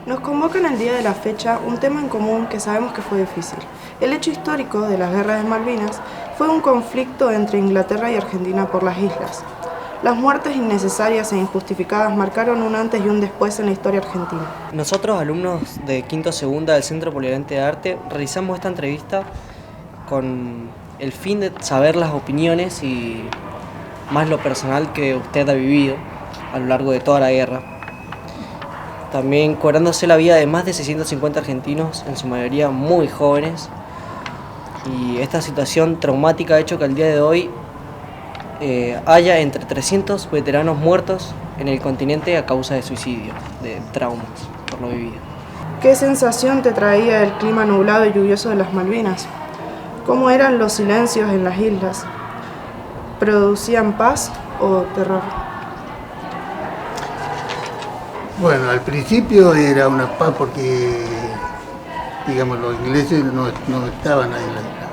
Nos convoca en el día de la fecha un tema en común que sabemos que fue difícil. El hecho histórico de las guerras de Malvinas fue un conflicto entre Inglaterra y Argentina por las islas. Las muertes innecesarias e injustificadas marcaron un antes y un después en la historia argentina. Nosotros, alumnos de quinto segunda del Centro Polivalente de Arte, realizamos esta entrevista con el fin de saber las opiniones y más lo personal que usted ha vivido a lo largo de toda la guerra. También cobrándose la vida de más de 650 argentinos, en su mayoría muy jóvenes. Y esta situación traumática ha hecho que al día de hoy haya entre 300 veteranos muertos en el continente a causa de suicidio, de traumas por lo vivido. ¿Qué sensación te traía el clima nublado y lluvioso de las Malvinas? ¿Cómo eran los silencios en las islas? ¿Producían paz o terror? Bueno, al principio era una paz porque, digamos, los ingleses no estaban ahí en la isla.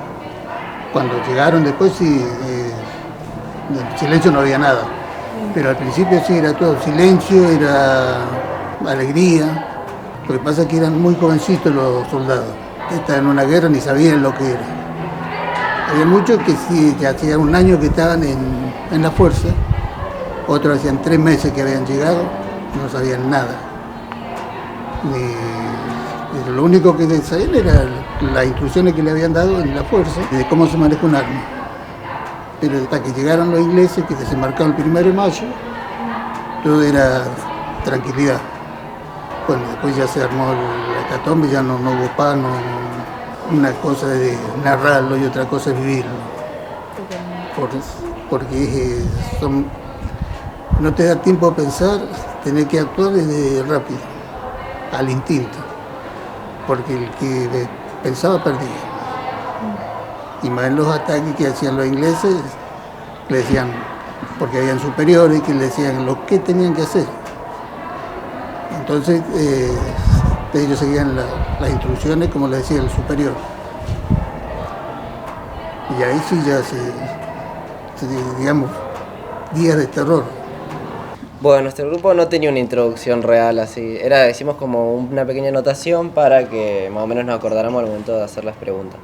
Cuando llegaron después sí, en silencio no había nada. Pero al principio sí era todo silencio, era alegría. Lo que pasa es que eran muy jovencitos los soldados. Estaban en una guerra ni sabían lo que era. Había muchos que sí, ya hacía un año que estaban en la fuerza, otros hacían 3 meses que habían llegado, no sabían nada. Lo único que sabían era las instrucciones que le habían dado en la fuerza de cómo se maneja un arma. Pero hasta que llegaron los ingleses, que desembarcaron el 1 de mayo, todo era tranquilidad. Bueno, después ya se armó la hecatombe, ya no hubo paz, una cosa de narrarlo y otra cosa es vivirlo. Porque no te da tiempo a pensar, tenés que actuar desde rápido, al instinto. Porque el que pensaba perdía. Y más en los ataques que hacían los ingleses, le decían, porque habían superiores que le decían lo que tenían que hacer. Entonces ellos seguían las instrucciones como le decía el superior. Y ahí sí ya digamos, días de terror. Bueno, nuestro grupo no tenía una introducción real así, decimos como una pequeña anotación para que más o menos nos acordáramos al momento de hacer las preguntas.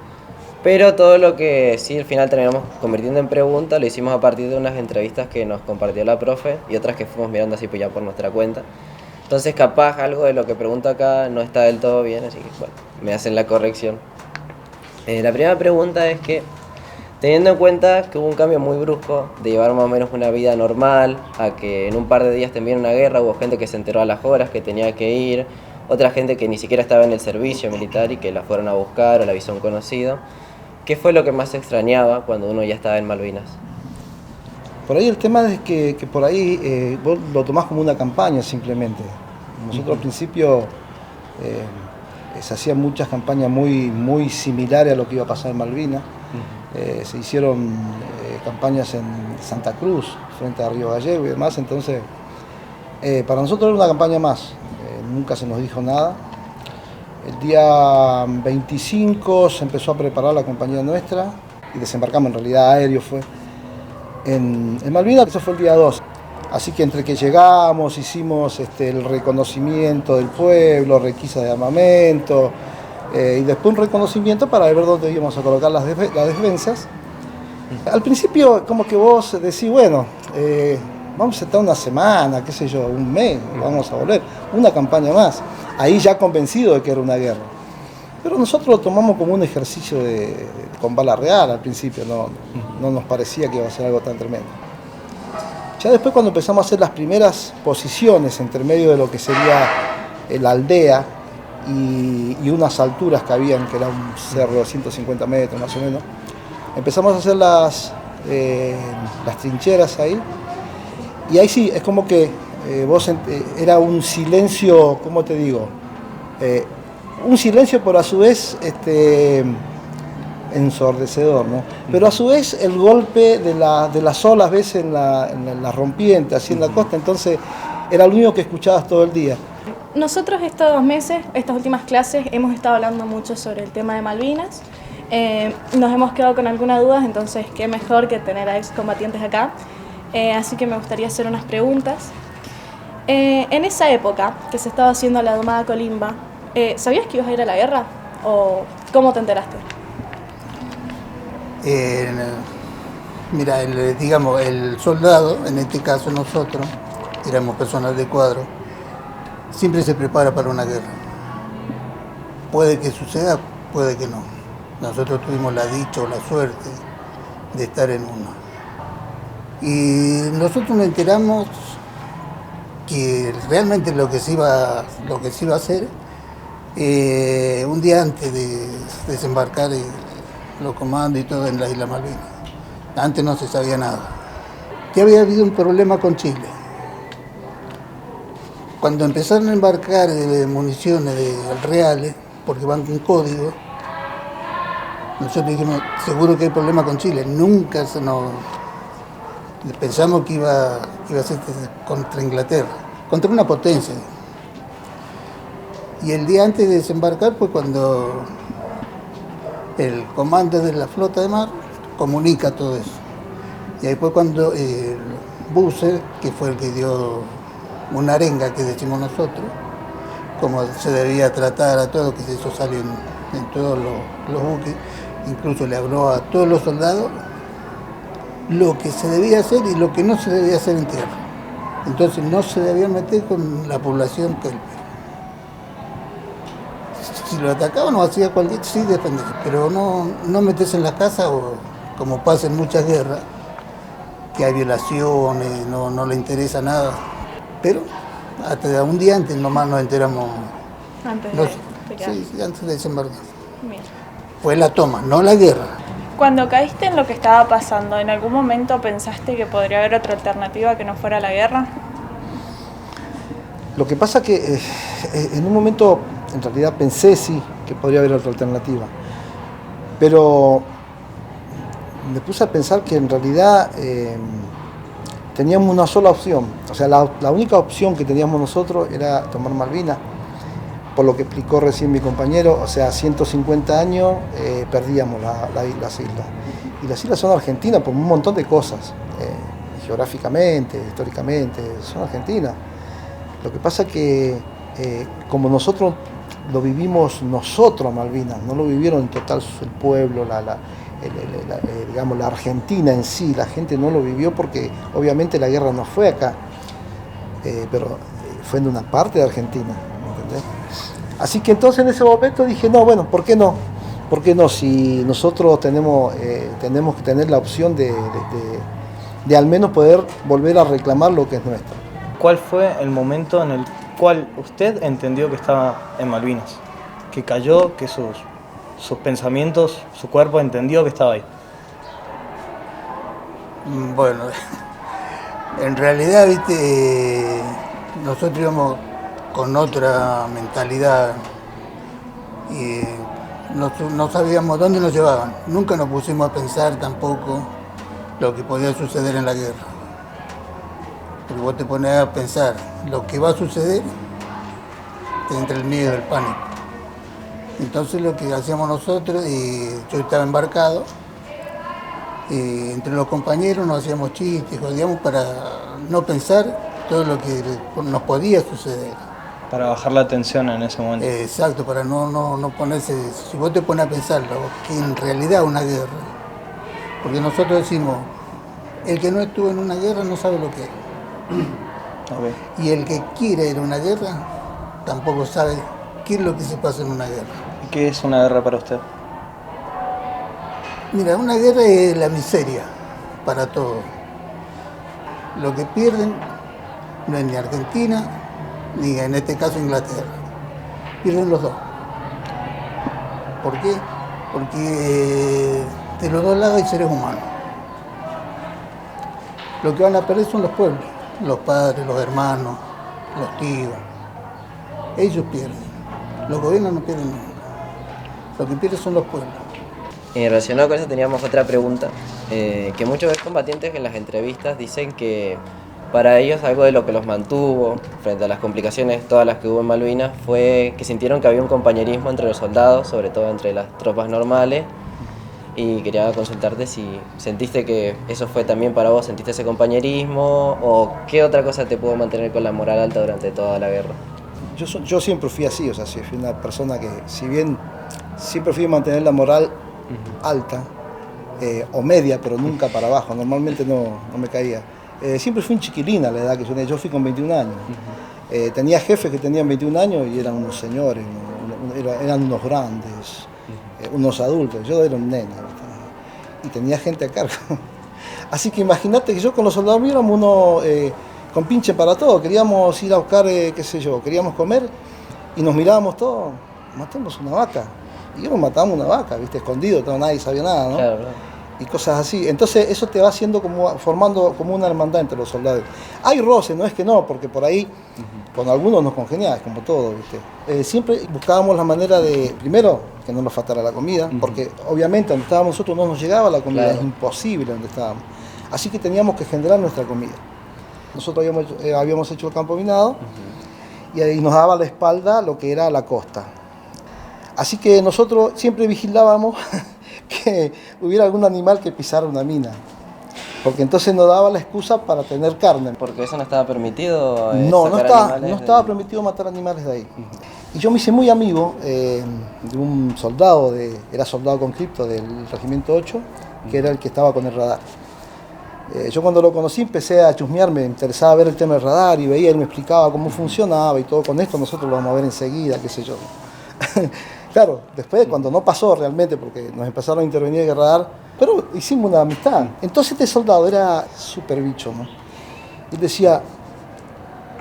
Pero todo lo que sí al final terminamos convirtiendo en preguntas lo hicimos a partir de unas entrevistas que nos compartió la profe y otras que fuimos mirando así pues ya por nuestra cuenta. Entonces capaz algo de lo que pregunto acá no está del todo bien, así que bueno, me hacen la corrección. La primera pregunta es que, teniendo en cuenta que hubo un cambio muy brusco de llevar más o menos una vida normal a que en un par de días terminó una guerra, hubo gente que se enteró a las horas que tenía que ir, otra gente que ni siquiera estaba en el servicio militar y que la fueron a buscar o la avisó un conocido. ¿Qué fue lo que más extrañaba cuando uno ya estaba en Malvinas? Por ahí el tema es que por ahí vos lo tomás como una campaña simplemente. Nosotros al principio se hacían muchas campañas muy similares a lo que iba a pasar en Malvinas. Se hicieron campañas en Santa Cruz, frente a Río Gallego y demás, entonces para nosotros era una campaña más, nunca se nos dijo nada. El día 25 se empezó a preparar la compañía nuestra y desembarcamos, en realidad aéreo fue, en Malvinas, eso fue el día 2. Así que entre que llegamos, hicimos el reconocimiento del pueblo, requisa de armamento, y después un reconocimiento para ver dónde íbamos a colocar las defensas. Al principio como que vos decís, bueno, vamos a estar una semana, qué sé yo, un mes, vamos a volver, una campaña más. Ahí ya convencido de que era una guerra. Pero nosotros lo tomamos como un ejercicio con bala real al principio, no nos parecía que iba a ser algo tan tremendo. Ya después cuando empezamos a hacer las primeras posiciones entre medio de lo que sería la aldea y unas alturas que habían, que era un cerro de 150 metros más o menos, empezamos a hacer las trincheras ahí, y ahí sí, es como que era un silencio, ¿cómo te digo? Un silencio, pero a su vez ensordecedor, ¿no? Pero a su vez el golpe de las olas, ves en la rompiente, así en la costa, entonces era lo único que escuchabas todo el día. Nosotros estos 2 meses, estas últimas clases, hemos estado hablando mucho sobre el tema de Malvinas. Nos hemos quedado con algunas dudas, entonces qué mejor que tener a excombatientes acá. Así que me gustaría hacer unas preguntas. En esa época que se estaba haciendo la domada Colimba, ¿sabías que ibas a ir a la guerra? ¿O cómo te enteraste? Mira, digamos, el soldado, en este caso nosotros, éramos personal de cuadro, siempre se prepara para una guerra. Puede que suceda, puede que no. Nosotros tuvimos la dicha o la suerte de estar en una. Y nosotros nos enteramos que realmente lo que se iba a hacer un día antes de desembarcar los comandos y todo en la isla Malvinas. Antes no se sabía nada. Que había habido un problema con Chile. Cuando empezaron a embarcar municiones reales, porque van con código, nosotros dijimos, seguro que hay problema con Chile. Nunca pensamos que iba a ser contra Inglaterra, contra una potencia. Y el día antes de desembarcar fue cuando el comando de la flota de mar comunica todo eso. Y ahí fue cuando Busser, que fue el que dio una arenga que decimos nosotros, como se debía tratar a todo, que eso salió en todos los buques, incluso le habló a todos los soldados lo que se debía hacer y lo que no se debía hacer en tierra. Entonces no se debía meter con la población kelpie. Si lo atacaban o hacía cualquier, sí defenderse, pero no meterse en la casa o como pasa en muchas guerras, que hay violaciones, no le interesa nada. Pero hasta un día antes nomás nos enteramos. Antes Sí, antes de desembarcar. Bien. Fue la toma, no la guerra. Cuando caíste en lo que estaba pasando, ¿en algún momento pensaste que podría haber otra alternativa que no fuera la guerra? Lo que pasa que en un momento, en realidad pensé sí que podría haber otra alternativa, pero me puse a pensar que en realidad teníamos una sola opción. O sea, la única opción que teníamos nosotros era tomar Malvinas, por lo que explicó recién mi compañero. O sea, 150 años perdíamos las islas. Y las islas son argentinas por un montón de cosas, geográficamente, históricamente, son argentinas. Lo que pasa que como nosotros lo vivimos nosotros Malvinas, no lo vivieron en total el pueblo, digamos, la Argentina en sí, la gente no lo vivió porque obviamente la guerra no fue acá, pero fue en una parte de Argentina, ¿entendés? Así que entonces en ese momento dije, no, bueno, ¿por qué no? ¿Por qué no? Si nosotros tenemos que tener la opción de al menos poder volver a reclamar lo que es nuestro. ¿Cuál fue el momento en el cual usted entendió que estaba en Malvinas? Que cayó, que sus pensamientos, su cuerpo entendió que estaba ahí. Bueno, en realidad, viste, nosotros íbamos con otra mentalidad y no sabíamos dónde nos llevaban. Nunca nos pusimos a pensar tampoco lo que podía suceder en la guerra. Porque vos te pones a pensar lo que va a suceder, te entra el miedo, el pánico. Entonces lo que hacíamos nosotros, yo estaba embarcado, entre los compañeros nos hacíamos chistes, jodíamos para no pensar todo lo que nos podía suceder. Para bajar la tensión en ese momento. Exacto, para no ponerse, si vos te pones a pensarlo, que en realidad una guerra, porque nosotros decimos, el que no estuvo en una guerra no sabe lo que es. Okay. Y el que quiere ir a una guerra tampoco sabe qué es lo que se pasa en una guerra. ¿Y qué es una guerra para usted? Mira, una guerra es la miseria para todos. Lo que pierden no es ni Argentina, ni en este caso Inglaterra. Pierden los dos. ¿Por qué? Porque de los dos lados hay seres humanos. Lo que van a perder son los pueblos, los padres, los hermanos, los tíos. Ellos pierden. Los gobiernos no pierden nunca. Lo que pierden son los pueblos. Relacionado con eso teníamos otra pregunta, que muchos excombatientes en las entrevistas dicen que para ellos algo de lo que los mantuvo frente a las complicaciones, todas las que hubo en Malvinas, fue que sintieron que había un compañerismo entre los soldados, sobre todo entre las tropas normales, Y quería consultarte si sentiste que eso fue también para vos, sentiste ese compañerismo o qué otra cosa te pudo mantener con la moral alta durante toda la guerra. Yo siempre fui así, o sea, sí, fui una persona que, si bien siempre fui a mantener la moral alta o media, pero nunca para abajo, normalmente no me caía. Siempre fui un chiquilín a la edad que yo fui con 21 años. Tenía jefes que tenían 21 años y eran unos señores, eran unos grandes, unos adultos. Yo era un nene, ¿viste? Y tenía gente a cargo. Así que imagínate que yo con los soldados míos éramos unos con pinche para todo. Queríamos ir a buscar, qué sé yo, queríamos comer y nos mirábamos todos, matemos una vaca. Y yo matábamos una vaca, ¿viste? Escondido, nadie sabía nada, ¿no? Claro, claro. Y cosas así. Entonces eso te va haciendo formando como una hermandad entre los soldados. Hay roces, no es que no, porque por ahí con algunos nos congeniábamos, como todo, ¿viste? Siempre buscábamos la manera de, primero, que no nos faltara la comida, porque obviamente donde estábamos nosotros no nos llegaba la comida, Claro. es imposible donde estábamos. Así que teníamos que generar nuestra comida. Nosotros habíamos hecho el campo minado y ahí nos daba la espalda lo que era la costa. Así que nosotros siempre vigilábamos que hubiera algún animal que pisara una mina, porque entonces nos daba la excusa para tener carne. Porque eso no estaba permitido. No sacar animales estaba permitido matar animales de ahí. Y yo me hice muy amigo de un soldado, era soldado conscripto del Regimiento 8, que era el que estaba con el radar. Yo cuando lo conocí empecé a chusmear, me interesaba ver el tema del radar y veía, él me explicaba cómo funcionaba y todo. Con esto nosotros lo vamos a ver enseguida, qué sé yo. Claro, después cuando no pasó realmente, porque nos empezaron a intervenir el radar, pero hicimos una amistad. Entonces este soldado era súper bicho, ¿no? Y decía,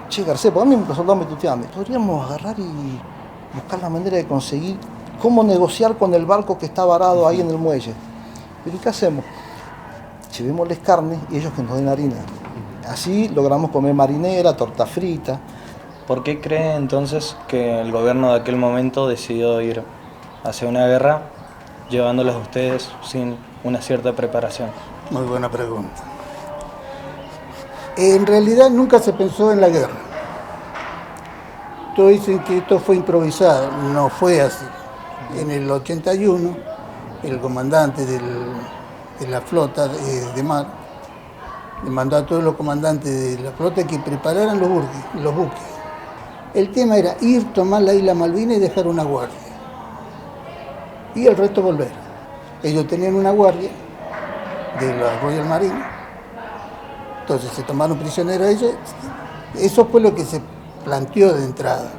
che, Garcés, porque a mí los soldados me tuteaban, podríamos agarrar y buscar la manera de conseguir cómo negociar con el barco que está varado ahí en el muelle. Pero ¿y qué hacemos? Llevémosles carne y ellos que nos den harina. Así logramos comer marinera, torta frita. ¿Por qué cree entonces que el gobierno de aquel momento decidió ir hacia una guerra llevándolos a ustedes sin una cierta preparación? Muy buena pregunta. En realidad nunca se pensó en la guerra. Todos dicen que esto fue improvisado, no fue así. En el 81, el comandante de la flota de mar le mandó a todos los comandantes de la flota que prepararan los buques. El tema era ir, tomar la isla Malvinas y dejar una guardia. Y el resto volver. Ellos tenían una guardia de la Royal Marine. Entonces se tomaron prisioneros ellos. Eso fue lo que se planteó de entrada.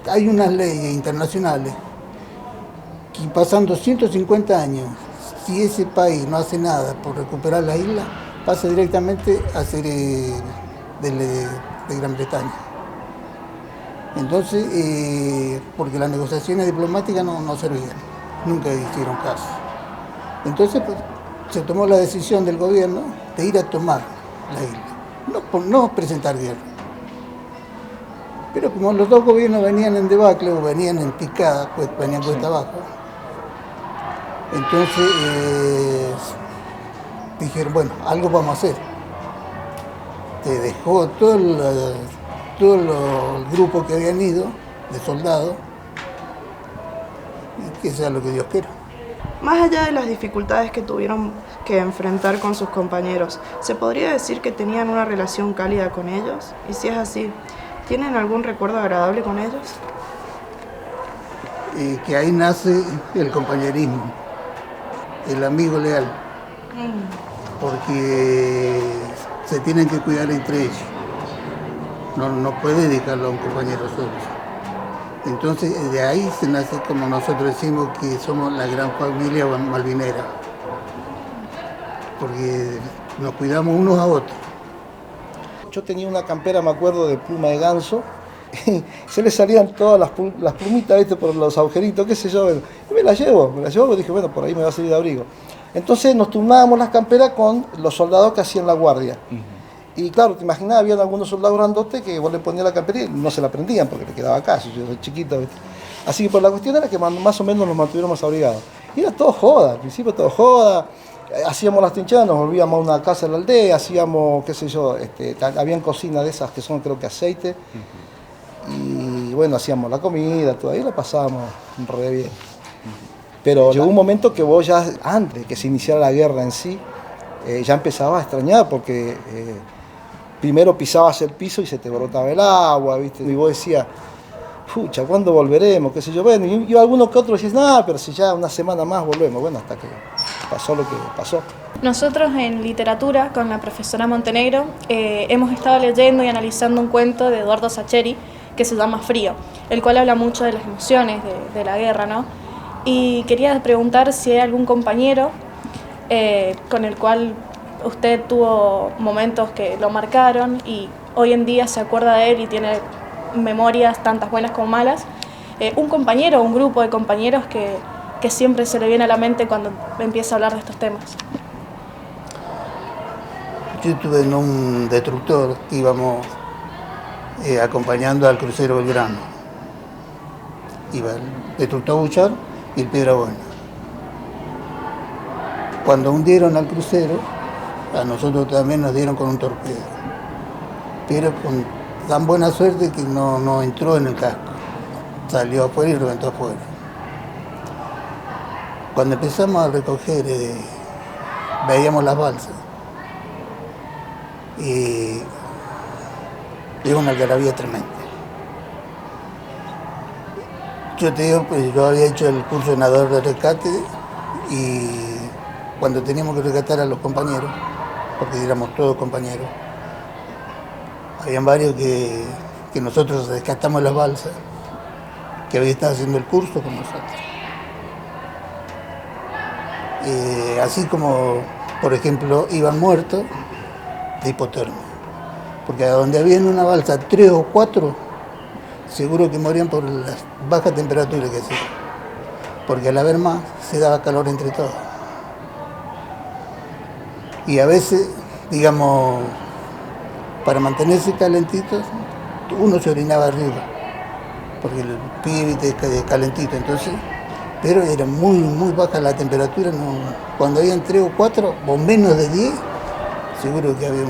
Hay unas leyes internacionales que pasando 150 años, si ese país no hace nada por recuperar la isla, pasa directamente a ser de Gran Bretaña. Entonces, porque las negociaciones diplomáticas no servían, nunca hicieron caso. Entonces pues, se tomó la decisión del gobierno de ir a tomar la isla, no presentar guerra. Pero como los dos gobiernos venían en debacle o venían en picada, pues venían cuesta abajo, entonces dijeron, bueno, algo vamos a hacer. Te dejó todo el grupo que habían ido, de soldados, y que sea lo que Dios quiera. Más allá de las dificultades que tuvieron que enfrentar con sus compañeros, ¿se podría decir que tenían una relación cálida con ellos? Y si es así, ¿tienen algún recuerdo agradable con ellos? Que ahí nace el compañerismo, el amigo leal, porque se tienen que cuidar entre ellos. No puede dedicarlo a un compañero solo. Entonces, de ahí se nace, como nosotros decimos, que somos la gran familia malvinera, porque nos cuidamos unos a otros. Yo tenía una campera, me acuerdo, de pluma de ganso, y se le salían todas las plumitas, ¿viste? Por los agujeritos, qué sé yo, y me las llevo, y dije, bueno, por ahí me va a salir de abrigo. Entonces nos turnábamos las camperas con los soldados que hacían la guardia. Y claro, te imaginas, había algunos soldados grandotes que vos le ponías la campera y no se la prendían porque le quedaba acá, yo soy chiquito, ¿viste? Así que pues, la cuestión era que más o menos nos mantuviéramos abrigados. Y era todo joda, al principio todo joda, hacíamos las trincheras, nos volvíamos a una casa de la aldea, hacíamos, qué sé yo, habían cocinas de esas que son creo que aceite, y bueno, hacíamos la comida, todo ahí la pasábamos re bien. Pero llegó un momento que vos ya, antes de que se iniciara la guerra en sí, ya empezabas a extrañar porque primero pisabas el piso y se te brotaba el agua, ¿viste? Y vos decías, pucha, ¿cuándo volveremos? ¿Qué sé yo? Bueno, y algunos que otros decían, no, pero si ya una semana más volvemos. Bueno, hasta que pasó lo que pasó. Nosotros en literatura, con la profesora Montenegro, hemos estado leyendo y analizando un cuento de Eduardo Sacheri que se llama Frío, el cual habla mucho de las emociones de la guerra, ¿no? Y quería preguntar si hay algún compañero con el cual usted tuvo momentos que lo marcaron y hoy en día se acuerda de él y tiene memorias tantas buenas como malas. Un compañero o un grupo de compañeros que siempre se le viene a la mente cuando empieza a hablar de estos temas. Yo estuve en un destructor que íbamos acompañando al crucero Belgrano. Iba el destructor Buchar y el Piedra Buena. Cuando hundieron al crucero, a nosotros también nos dieron con un torpedo, pero con tan buena suerte que no entró en el casco, salió afuera y reventó afuera. Cuando empezamos a recoger, veíamos las balsas y era una algarabía tremenda. Yo te digo, pues yo había hecho el curso de nadador de rescate y cuando teníamos que rescatar a los compañeros, porque éramos todos compañeros, habían varios que nosotros rescatamos las balsas, que habían estado haciendo el curso con nosotros. Así como, por ejemplo, iban muertos de hipotermia, porque a donde había en una balsa 3 o 4, seguro que morían por las bajas temperaturas que hacía, porque al haber más se daba calor entre todos. Y a veces, digamos, para mantenerse calentitos, uno se orinaba arriba, porque el pibe es calentito, entonces, pero era muy baja la temperatura, cuando habían 3 o 4, o menos de 10, seguro que había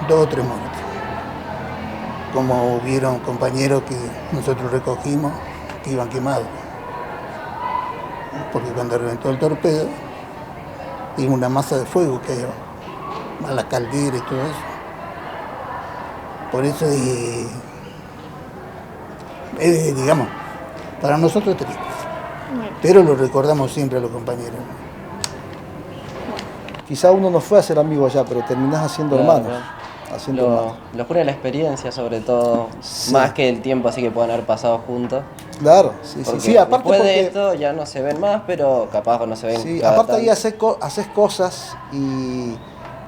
2 o 3 muertos. Como hubieron compañeros que nosotros recogimos que iban quemados, porque cuando reventó el torpedo, iba una masa de fuego que iba a la caldera y todo eso. Por eso, digamos, para nosotros es triste, pero lo recordamos siempre a los compañeros. Quizá uno no fue a ser amigo allá, pero terminás haciendo hermanos. Lo juro, la experiencia sobre todo, sí. Más que el tiempo así que puedan haber pasado juntos. Claro, sí, aparte después porque de esto ya no se ven más, pero capaz no se ven. Sí, cada aparte tanto. ahí haces cosas y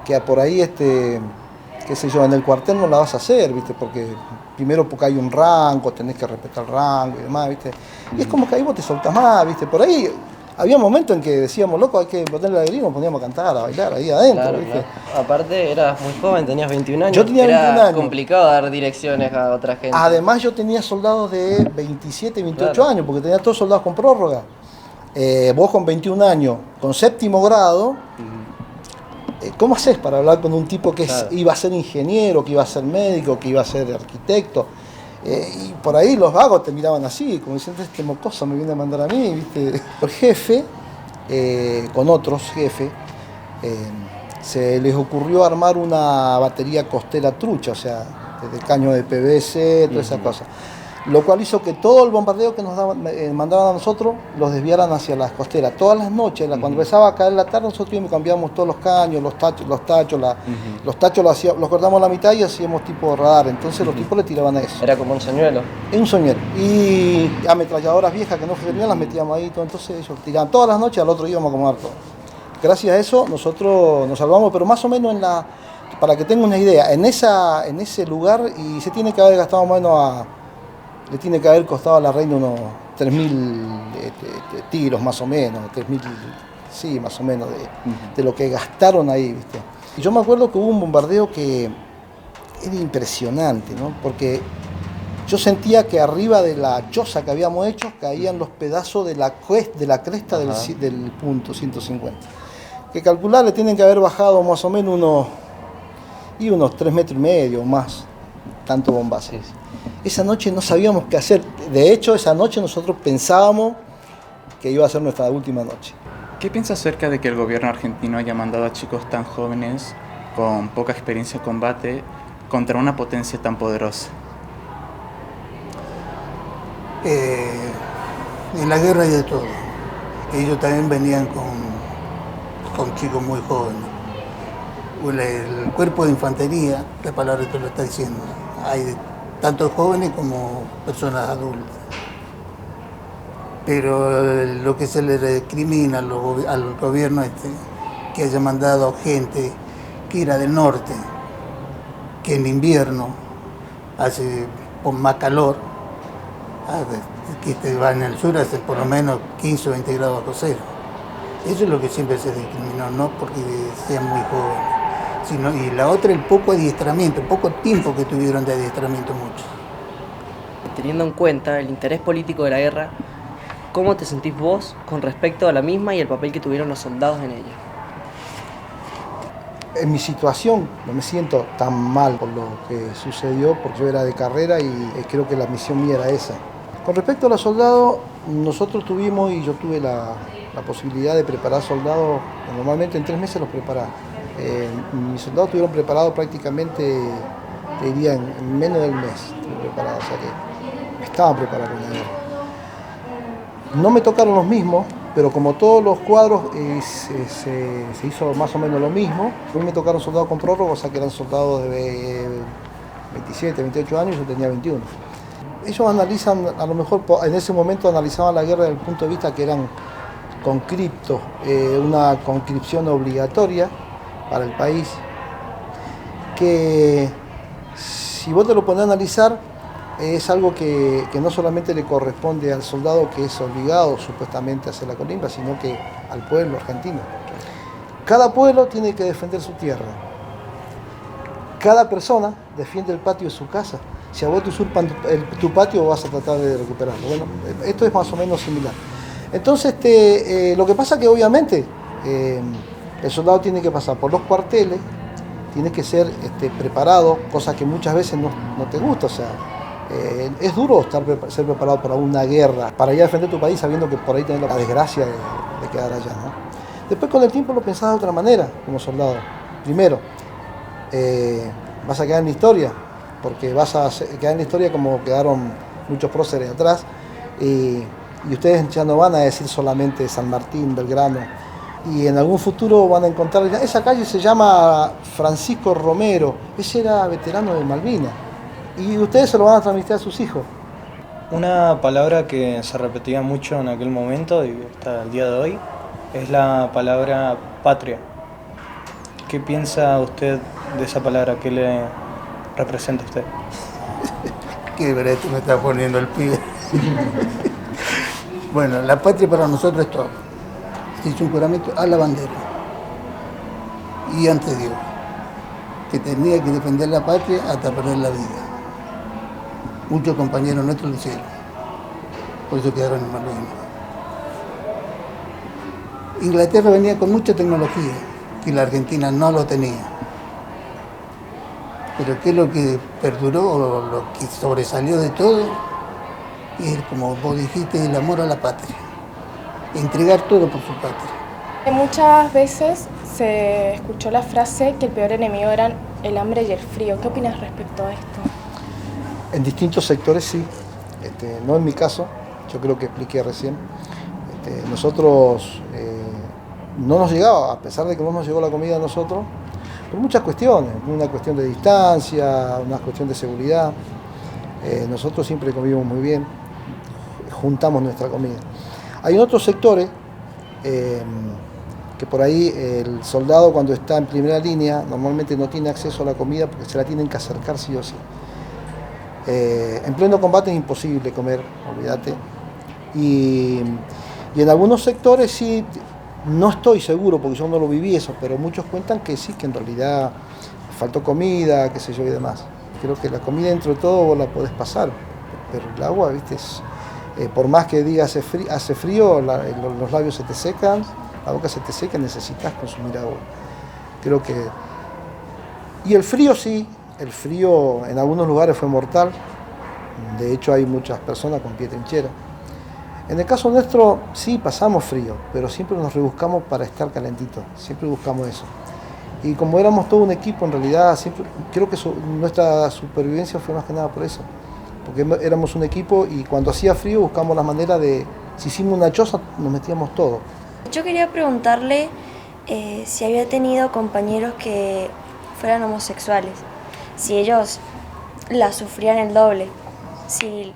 que por ahí, qué sé yo, en el cuartel no la vas a hacer, ¿viste? Porque primero porque hay un rango, tenés que respetar el rango y demás, ¿viste? Y es como que ahí vos te soltás más, ¿viste? Por ahí había momentos en que decíamos, loco, hay que ponerle la alegría y nos poníamos a cantar, a bailar ahí adentro, Claro, ¿viste? claro. Aparte eras muy joven, tenías 21 años. Yo tenía 21 Era años. complicado dar direcciones a otra gente. Además yo tenía soldados de 27, 28 Claro. años, porque tenía todos soldados con prórroga. Vos con 21 años, con 7º grado, ¿cómo haces para hablar con un tipo que Claro. iba a ser ingeniero, que iba a ser médico, que iba a ser arquitecto? Y por ahí los vagos te miraban así, como diciendo, este mocoso me viene a mandar a mí, ¿viste? El jefe, con otros jefes, se les ocurrió armar una batería costera trucha, o sea, de caño de PVC, todas esas cosas. Lo cual hizo que todo el bombardeo que nos mandaban a nosotros los desviaran hacia las costeras. Todas las noches, cuando empezaba a caer la tarde, nosotros íbamos y cambiábamos todos los caños, los tachos los tachos los cortamos a la mitad y hacíamos tipo radar. Entonces los tipos le tiraban a eso. Era como un señuelo. Es un soñero. Y ametralladoras viejas que no servían las metíamos ahí, todo. Entonces ellos tiraban todas las noches, al otro íbamos a acomodar todo. Gracias a eso nosotros nos salvamos, pero más o menos para que tengan una idea, en ese lugar, y se tiene que haber gastado más o menos le tiene que haber costado a la reina unos 3.000 tiros más o menos, 3.000, sí, más o menos, de lo que gastaron ahí, ¿viste? Y yo me acuerdo que hubo un bombardeo que era impresionante, ¿no? Porque yo sentía que arriba de la choza que habíamos hecho caían los pedazos de la cresta del punto 150. Que calcular le tienen que haber bajado más o menos unos 3,5 metros o más, tanto bombazo. Sí. Esa noche no sabíamos qué hacer. De hecho, esa noche nosotros pensábamos que iba a ser nuestra última noche. ¿Qué piensa acerca de que el gobierno argentino haya mandado a chicos tan jóvenes, con poca experiencia en combate, contra una potencia tan poderosa? En la guerra hay de todo. Ellos también venían con chicos muy jóvenes. El cuerpo de infantería, la palabra te lo está diciendo, hay tanto jóvenes como personas adultas. Pero lo que se le recrimina al gobierno que haya mandado gente que era del norte, que en invierno hace con más calor, que va en el sur hace por lo menos 15 o 20 grados bajo cero. Eso es lo que siempre se discriminó, no porque sean muy jóvenes, y la otra el poco adiestramiento, el poco tiempo que tuvieron de adiestramiento muchos. Teniendo en cuenta el interés político de la guerra, ¿cómo te sentís vos con respecto a la misma y el papel que tuvieron los soldados en ella? En mi situación no me siento tan mal por lo que sucedió, porque yo era de carrera y creo que la misión mía era esa. Con respecto a los soldados, nosotros tuvimos, y yo tuve la posibilidad de preparar soldados, normalmente en 3 meses los preparaba. Mis soldados estuvieron preparados prácticamente, te diría, en menos del mes, preparados, o sea que estaban preparados para la guerra. No me tocaron los mismos, pero como todos los cuadros se hizo más o menos lo mismo. A mí me tocaron soldados con prórroga, o sea que eran soldados de 27, 28 años, yo tenía 21. Ellos analizan, a lo mejor en ese momento analizaban la guerra desde el punto de vista que eran conscriptos, una conscripción obligatoria para el país, que si vos te lo pones a analizar, es algo que no solamente le corresponde al soldado que es obligado supuestamente a hacer la colimba, sino que al pueblo argentino. Cada pueblo tiene que defender su tierra. Cada persona defiende el patio de su casa. Si a vos te usurpan tu patio, vas a tratar de recuperarlo. Bueno, esto es más o menos similar. Entonces, lo que pasa es que obviamente el soldado tiene que pasar por los cuarteles, tiene que ser preparado, cosa que muchas veces no te gusta, o sea, es duro ser preparado para una guerra, para ir a defender tu país sabiendo que por ahí tenés la desgracia de quedar allá, ¿no? Después con el tiempo lo pensás de otra manera como soldado. Primero, vas a quedar en la historia, porque vas a quedar en la historia como quedaron muchos próceres atrás, y ustedes ya no van a decir solamente San Martín, Belgrano, y en algún futuro van a encontrar, esa calle se llama Francisco Romero, ese era veterano de Malvinas. Y ustedes se lo van a transmitir a sus hijos. Una palabra que se repetía mucho en aquel momento y hasta el día de hoy es la palabra patria. ¿Qué piensa usted de esa palabra? ¿Qué le representa a usted? Qué brete me está poniendo el pibe. Bueno, la patria para nosotros es todo. Se hizo un juramento a la bandera y ante Dios, que tenía que defender la patria hasta perder la vida. Muchos compañeros nuestros lo hicieron, por eso quedaron en Malvinas. Inglaterra venía con mucha tecnología, que la Argentina no lo tenía. Pero ¿qué es lo que perduró o lo que sobresalió de todo? Es, como vos dijiste, el amor a la patria. Entregar todo por su patria. Muchas veces se escuchó la frase que el peor enemigo eran el hambre y el frío. ¿Qué opinas respecto a esto? En distintos sectores sí, no en mi caso, yo creo que expliqué recién. Nosotros no nos llegaba, a pesar de que no nos llegó la comida a nosotros, por muchas cuestiones, una cuestión de distancia, una cuestión de seguridad. Nosotros siempre comimos muy bien, juntamos nuestra comida. Hay otros sectores que por ahí el soldado cuando está en primera línea normalmente no tiene acceso a la comida porque se la tienen que acercar sí o sí. En pleno combate es imposible comer, olvídate. Y en algunos sectores sí, no estoy seguro porque yo no lo viví eso, pero muchos cuentan que sí, que en realidad faltó comida, qué sé yo y demás. Creo que la comida dentro de todo vos la podés pasar, pero el agua, viste, por más que diga hace frío, los labios se te secan, la boca se te seca, necesitas consumir agua. Creo que... Y el frío sí, el frío en algunos lugares fue mortal, de hecho hay muchas personas con pie trinchera. En el caso nuestro, sí, pasamos frío, pero siempre nos rebuscamos para estar calentitos, siempre buscamos eso. Y como éramos todo un equipo, en realidad, siempre, creo que nuestra supervivencia fue más que nada por eso. Porque éramos un equipo y cuando hacía frío buscamos la manera de, si hicimos una choza, nos metíamos todos. Yo quería preguntarle si había tenido compañeros que fueran homosexuales, si ellos la sufrían el doble, si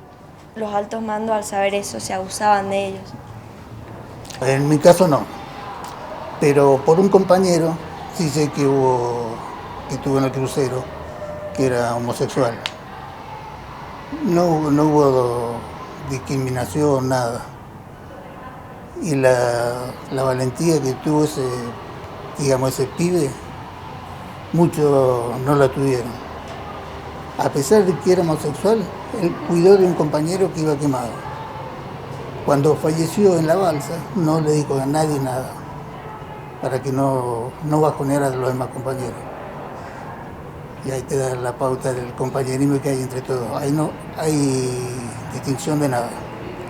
los altos mandos al saber eso se abusaban de ellos. En mi caso no, pero por un compañero sí sé que tuvo en el crucero, que era homosexual. No hubo discriminación, nada. Y la valentía que tuvo ese pibe, muchos no la tuvieron. A pesar de que era homosexual, él cuidó de un compañero que iba quemado. Cuando falleció en la balsa, no le dijo a nadie nada, para que no bajoneara a los demás compañeros. Y ahí te da la pauta del compañerismo que hay entre todos. Ahí no hay distinción de nada,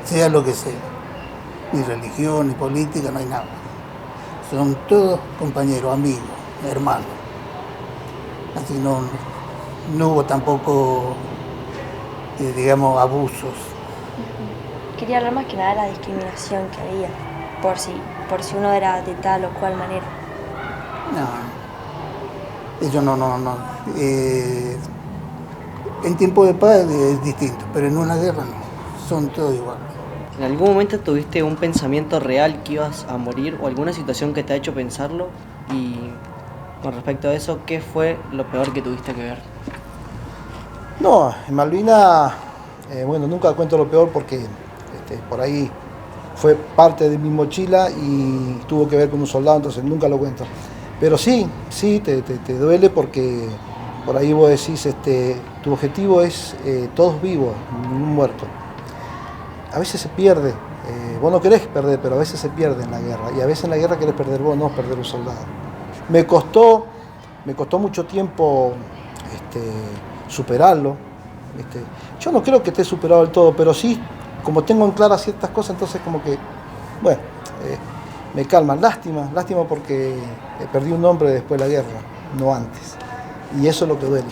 sea lo que sea. Ni religión, ni política, no hay nada. Son todos compañeros, amigos, hermanos. Así no hubo tampoco, digamos, abusos. Quería hablar más que nada de la discriminación que había, por si uno era de tal o cual manera. No, ellos no. En tiempo de paz es distinto, pero en una guerra no, son todos iguales. ¿En algún momento tuviste un pensamiento real que ibas a morir o alguna situación que te ha hecho pensarlo? Y con respecto a eso, ¿qué fue lo peor que tuviste que ver? No, en Malvinas, bueno, nunca cuento lo peor porque por ahí fue parte de mi mochila y tuvo que ver con un soldado, entonces nunca lo cuento. Pero sí, te duele porque por ahí vos decís, tu objetivo es todos vivos, ningún muerto. A veces se pierde, vos no querés perder, pero a veces se pierde en la guerra. Y a veces en la guerra querés perder vos, no perder un soldado. Me costó mucho tiempo superarlo. Yo no creo que esté superado del todo, pero sí, como tengo en claras ciertas cosas, entonces como que, bueno, me calman. Lástima porque perdí un hombre después de la guerra, no antes. Y eso es lo que duele.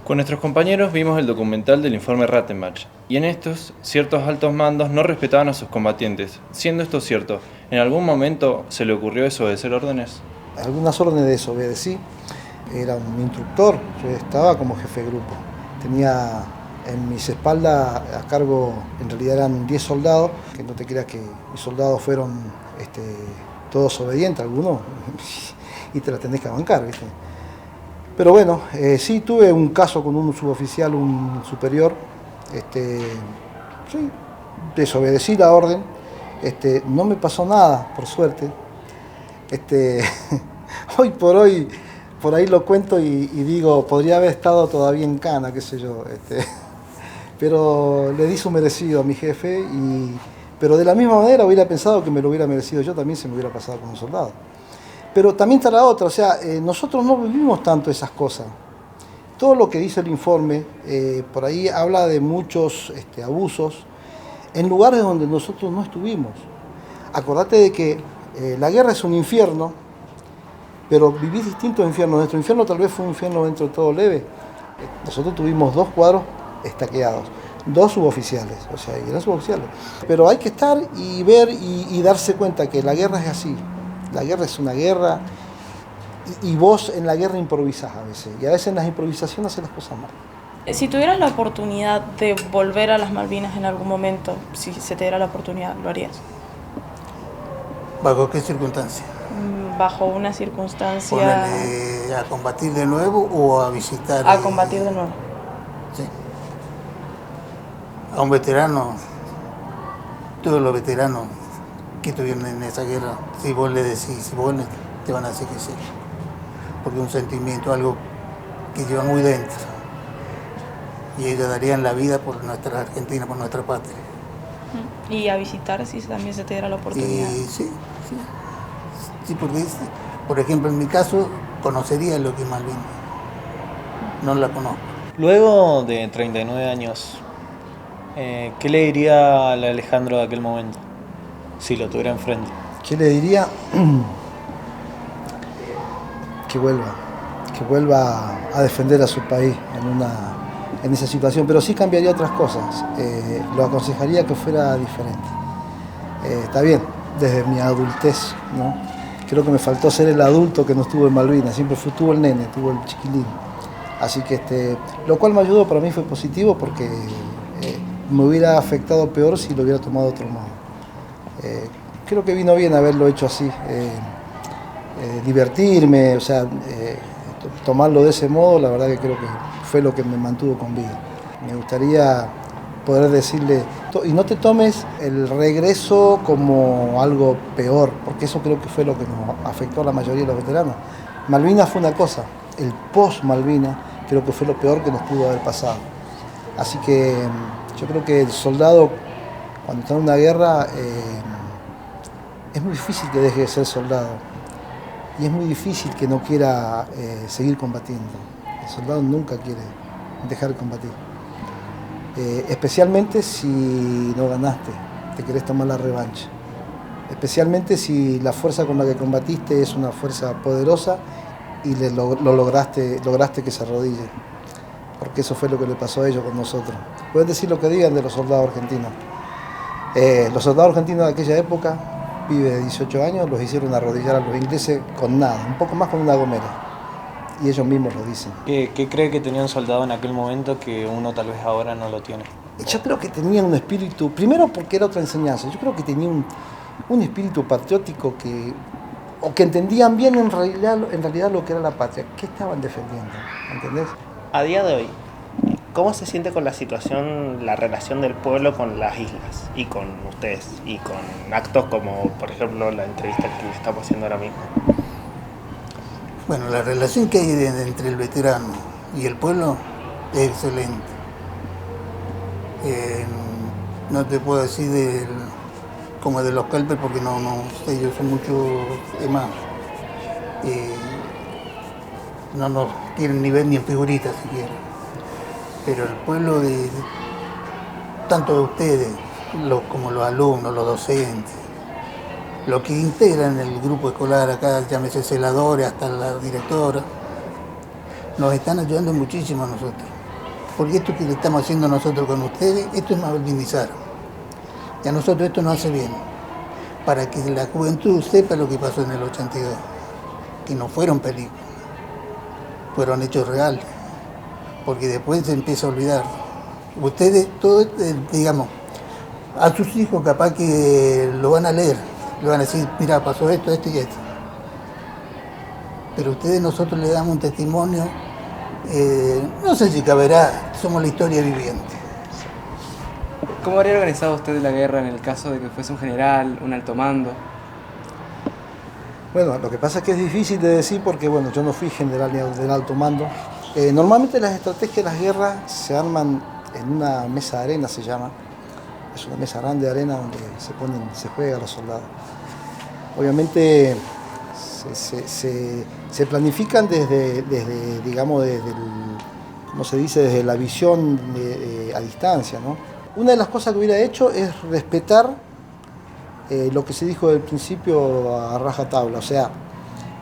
Con nuestros compañeros vimos el documental del informe Rattenbach, y en estos, ciertos altos mandos no respetaban a sus combatientes. Siendo esto cierto, ¿en algún momento se le ocurrió desobedecer órdenes? Algunas órdenes desobedecí. Era un instructor, yo estaba como jefe de grupo. Tenía en mis espaldas a cargo, en realidad eran 10 soldados, que no te creas que mis soldados fueron todos obedientes, algunos, y te la tenés que bancar, ¿viste? Pero bueno, sí tuve un caso con un suboficial, un superior, sí, desobedecí la orden, no me pasó nada, por suerte. Hoy por hoy, por ahí lo cuento y digo, podría haber estado todavía en cana, qué sé yo, pero le di su merecido a mi jefe, pero de la misma manera hubiera pensado que me lo hubiera merecido yo, también se me hubiera pasado con un soldado. Pero también está la otra, o sea, nosotros no vivimos tanto esas cosas. Todo lo que dice el informe, por ahí habla de muchos abusos en lugares donde nosotros no estuvimos. Acordate de que la guerra es un infierno, pero vivís distintos infiernos. Nuestro infierno tal vez fue un infierno dentro de todo leve. Nosotros tuvimos 2 cuadros estaqueados, 2 suboficiales, o sea, y eran suboficiales. Pero hay que estar y ver y darse cuenta que la guerra es así. La guerra es una guerra y vos en la guerra improvisás a veces. Y a veces en las improvisaciones haces las cosas mal. Si tuvieras la oportunidad de volver a las Malvinas en algún momento, si se te diera la oportunidad, ¿lo harías? ¿Bajo qué circunstancia? Bajo una circunstancia... ¿Ponerle a combatir de nuevo o a visitar? A combatir de nuevo. Sí. A un veterano, todos los veteranos que estuvieron en esa guerra, si vos le decís, si vos te van a decir que sí. Porque es un sentimiento, algo que lleva muy dentro. Y ellos darían la vida por nuestra Argentina, por nuestra patria. Y a visitar si también se te diera la oportunidad. Sí, porque, por ejemplo, en mi caso, conocería lo que es Malvinas. No la conozco. Luego de 39 años ¿Qué le diría al Alejandro de aquel momento, si lo tuviera enfrente? ¿Qué le diría? Que vuelva a defender a su país en esa situación, pero sí cambiaría otras cosas. Lo aconsejaría que fuera diferente. Está bien, desde mi adultez, ¿no? Creo que me faltó ser el adulto que no estuvo en Malvinas, siempre tuvo el nene, tuvo el chiquilín. Así que lo cual me ayudó, para mí fue positivo porque me hubiera afectado peor si lo hubiera tomado de otro modo. Creo que vino bien haberlo hecho así, divertirme, o sea, tomarlo de ese modo, la verdad que creo que fue lo que me mantuvo con vida. Me gustaría poder decirle, y no te tomes el regreso como algo peor, porque eso creo que fue lo que nos afectó a la mayoría de los veteranos. Malvinas fue una cosa, el post-Malvinas creo que fue lo peor que nos pudo haber pasado. Así que yo creo que el soldado, cuando está en una guerra, es muy difícil que deje de ser soldado y es muy difícil que no quiera seguir combatiendo. El soldado nunca quiere dejar de combatir. Especialmente si no ganaste, te querés tomar la revancha. Especialmente si la fuerza con la que combatiste es una fuerza poderosa y lograste que se arrodille. Porque eso fue lo que le pasó a ellos con nosotros. Pueden decir lo que digan de los soldados argentinos. Los soldados argentinos de aquella época, pibes de 18 años, los hicieron arrodillar a los ingleses con nada, un poco más con una gomera. Y ellos mismos lo dicen. ¿Qué cree que tenía un soldado en aquel momento que uno tal vez ahora no lo tiene? Yo creo que tenía un espíritu, primero porque era otra enseñanza, yo creo que tenía un espíritu patriótico que entendían bien en realidad lo que era la patria, qué estaban defendiendo, ¿entendés? A día de hoy, ¿cómo se siente con la situación, la relación del pueblo con las islas y con ustedes y con actos como, por ejemplo, la entrevista que le estamos haciendo ahora mismo? Bueno, la relación que hay entre el veterano y el pueblo es excelente. No te puedo decir como de los Calper porque no sé, ellos son mucho más. No nos quieren ni ver ni en figuritas siquiera. Pero el pueblo tanto de ustedes como los alumnos, los docentes, los que integran el grupo escolar acá, llámese celadores hasta la directora, nos están ayudando muchísimo a nosotros. Porque esto que le estamos haciendo nosotros con ustedes, esto es malvinizar. Y a nosotros esto nos hace bien. Para que la juventud sepa lo que pasó en el 82. Que no fueron películas, fueron hechos reales. Porque después se empieza a olvidar. Ustedes, todo, digamos, a sus hijos capaz que lo van a leer. Le van a decir, mira, pasó esto, esto y esto. Pero ustedes, nosotros le damos un testimonio, no sé si caberá, somos la historia viviente. ¿Cómo habría organizado usted la guerra en el caso de que fuese un general, un alto mando? Bueno, lo que pasa es que es difícil de decir porque, bueno, yo no fui general ni del alto mando. Normalmente las estrategias de las guerras se arman en una mesa de arena, se llama. Es una mesa grande de arena donde se juega a los soldados. Obviamente se planifican desde ¿cómo se dice? Desde la visión a distancia, ¿no? Una de las cosas que hubiera hecho es respetar lo que se dijo del principio a rajatabla. O sea,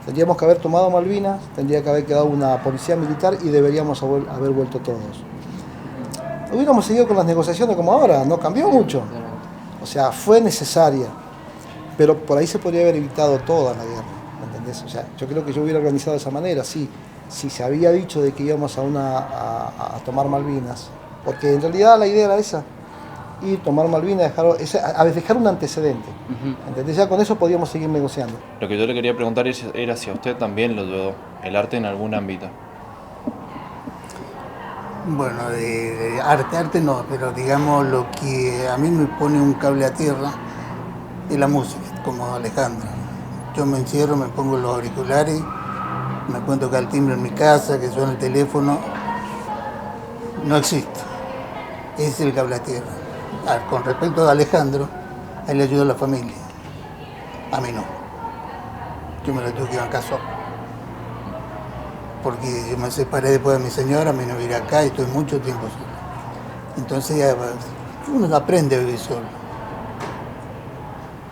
tendríamos que haber tomado Malvinas, tendría que haber quedado una policía militar y deberíamos haber vuelto todos. Hubiéramos seguido con las negociaciones como ahora, no cambió mucho. O sea, fue necesaria, pero por ahí se podría haber evitado toda la guerra, ¿entendés? O sea, yo creo que yo hubiera organizado de esa manera, sí. Si se había dicho de que íbamos a tomar Malvinas, porque en realidad la idea era esa, ir, tomar Malvinas, dejar un antecedente, ¿entendés? Ya con eso podíamos seguir negociando. Lo que yo le quería preguntar era si a usted también lo ayudó el arte en algún ámbito. Bueno, de arte no, pero digamos lo que a mí me pone un cable a tierra es la música, como Alejandro. Yo me encierro, me pongo los auriculares, me pueden tocar el timbre en mi casa, que suena el teléfono. No existe. Ese es el cable a tierra. Con respecto a Alejandro, a él le ayudó a la familia. A mí no. Yo me lo tuve que bancar solo. Porque yo me separé después de mi señora, me vine acá y estoy mucho tiempo solo. Entonces ya Uno aprende a vivir solo.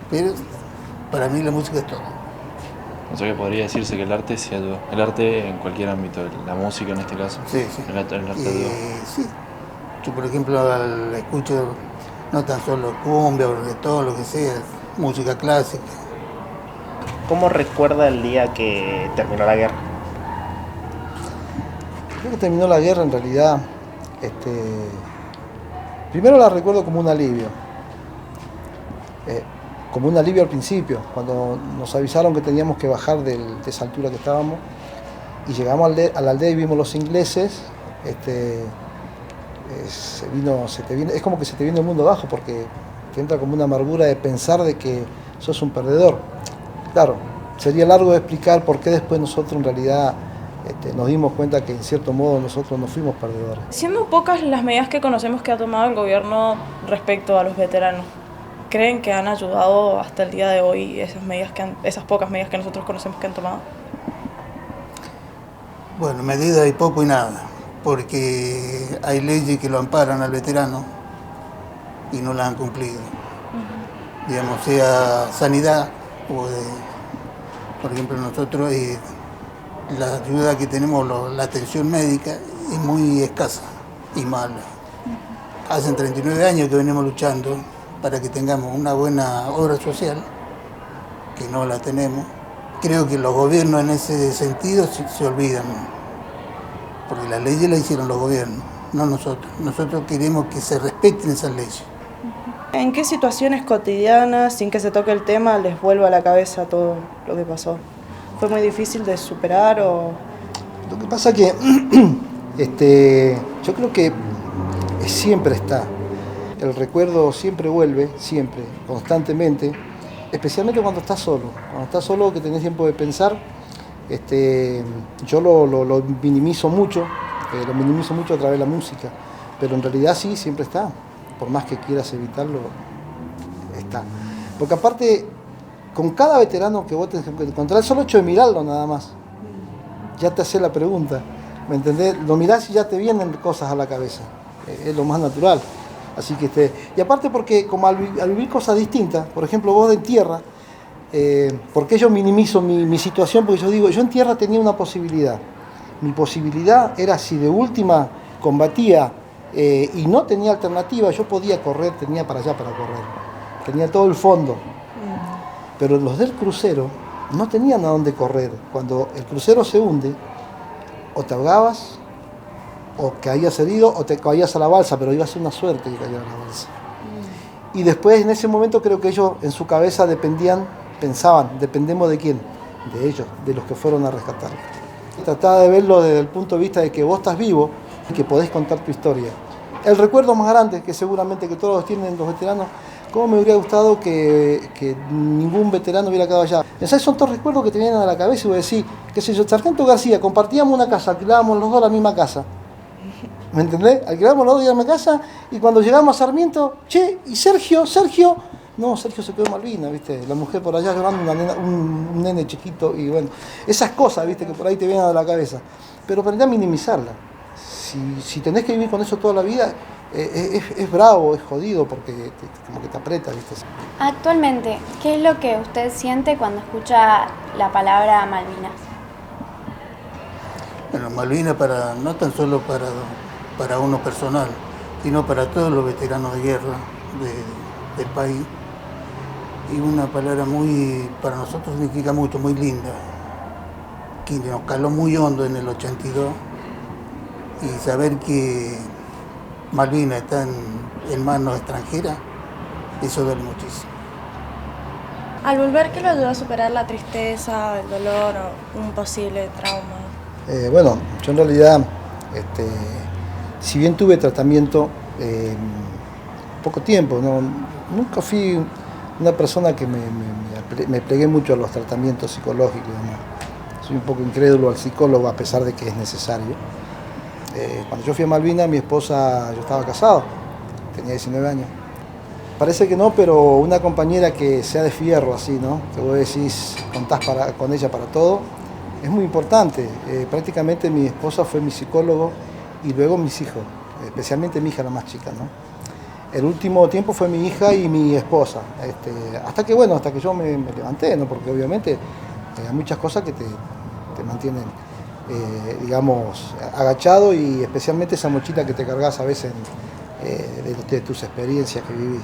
Pero para mí la música es todo. O sea que podría decirse que el arte sí ayuda. El arte en cualquier ámbito, la música en este caso. Sí, sí. El arte ayuda. Sí. Yo, por ejemplo, escucho no tan solo cumbia o reggaetón, lo que sea, música clásica. ¿Cómo recuerda el día que terminó la guerra? Creo que terminó la guerra en realidad. Primero la recuerdo como un alivio. Como un alivio al principio, cuando nos avisaron que teníamos que bajar de esa altura que estábamos y llegamos a la aldea y vimos los ingleses, es como que se te viene el mundo abajo, porque te entra como una amargura de pensar de que sos un perdedor. Claro, sería largo de explicar por qué después nosotros en realidad nos dimos cuenta que en cierto modo nosotros no fuimos perdedores. Siendo pocas las medidas que conocemos que ha tomado el gobierno respecto a los veteranos, ¿creen que han ayudado hasta el día de hoy esas pocas medidas que nosotros conocemos que han tomado? Bueno, medidas hay poco y nada, porque hay leyes que lo amparan al veterano y no las han cumplido. Digamos, sea sanidad o por ejemplo nosotros la ayuda que tenemos, la atención médica es muy escasa y mala. Hace 39 años que venimos luchando para que tengamos una buena obra social, que no la tenemos. Creo que los gobiernos en ese sentido se olvidan, porque las leyes las hicieron los gobiernos, no nosotros. Nosotros queremos que se respeten esas leyes. ¿En qué situaciones cotidianas, sin que se toque el tema, les vuelva a la cabeza todo lo que pasó? ¿Fue muy difícil de superar o...? Lo que pasa que yo creo que siempre está. El recuerdo siempre vuelve, siempre, constantemente, especialmente cuando estás solo. Cuando estás solo, que tenés tiempo de pensar, yo lo minimizo mucho a través de la música, pero en realidad sí, siempre está. Por más que quieras evitarlo, está. Porque aparte, con cada veterano que vos tenés que encontrar, el solo hecho de mirarlo nada más, ya te hace la pregunta, ¿me entendés? Lo mirás y ya te vienen cosas a la cabeza, es lo más natural. Así que y aparte porque como al vivir cosas distintas, por ejemplo vos en tierra, porque yo minimizo mi situación, porque yo digo, yo en tierra tenía una posibilidad. Mi posibilidad era, si de última combatía y no tenía alternativa, yo podía correr, tenía para allá para correr, tenía todo el fondo. Pero los del crucero no tenían a dónde correr. Cuando el crucero se hunde, o te ahogabas, o caías herido, o te caías a la balsa, pero iba a ser una suerte que cayera a la balsa. Y después, en ese momento, creo que ellos en su cabeza pensaban, ¿dependemos de quién? De ellos, de los que fueron a rescatar. Trataba de verlo desde el punto de vista de que vos estás vivo y que podés contar tu historia. El recuerdo más grande, que seguramente que todos tienen los veteranos, cómo me hubiera gustado que ningún veterano hubiera quedado allá. ¿Sabes? Son todos recuerdos que te vienen a la cabeza y vos decís, qué sé yo, Sargento García, compartíamos una casa, alquilábamos los dos la misma casa. ¿Me entendés? Alquilábamos los dos la misma casa y cuando llegamos a Sarmiento, y Sergio, no, Sergio se quedó en Malvinas, ¿viste? La mujer por allá llorando, un nene chiquito y bueno, esas cosas, ¿viste? Que por ahí te vienen a la cabeza. Pero aprendí a minimizarla. Si tenés que vivir con eso toda la vida, es bravo, es jodido, porque como que te aprieta, ¿viste? Actualmente, ¿qué es lo que usted siente cuando escucha la palabra Malvinas? Bueno, Malvinas no tan solo para uno personal, sino para todos los veteranos de guerra del país. Y una palabra para nosotros significa mucho, muy linda, que nos caló muy hondo en el 82, y saber que Malvinas está en manos extranjeras, eso duele muchísimo. Al volver, ¿qué lo ayudó a superar la tristeza, el dolor o un posible trauma? Bueno, yo en realidad, si bien tuve tratamiento poco tiempo, nunca fui una persona que me plegué mucho a los tratamientos psicológicos, ¿no? Soy un poco incrédulo al psicólogo a pesar de que es necesario. Cuando yo fui a Malvinas, mi esposa, yo estaba casado, tenía 19 años. Parece que no, pero una compañera que sea de fierro así, ¿no? Que vos decís, contás con ella para todo, es muy importante. Prácticamente mi esposa fue mi psicólogo y luego mis hijos, especialmente mi hija, la más chica, ¿no? El último tiempo fue mi hija y mi esposa, hasta que yo me levanté, ¿no? Porque obviamente hay muchas cosas que te mantienen, digamos, agachado, y especialmente esa mochila que te cargas a veces de tus experiencias que vivís,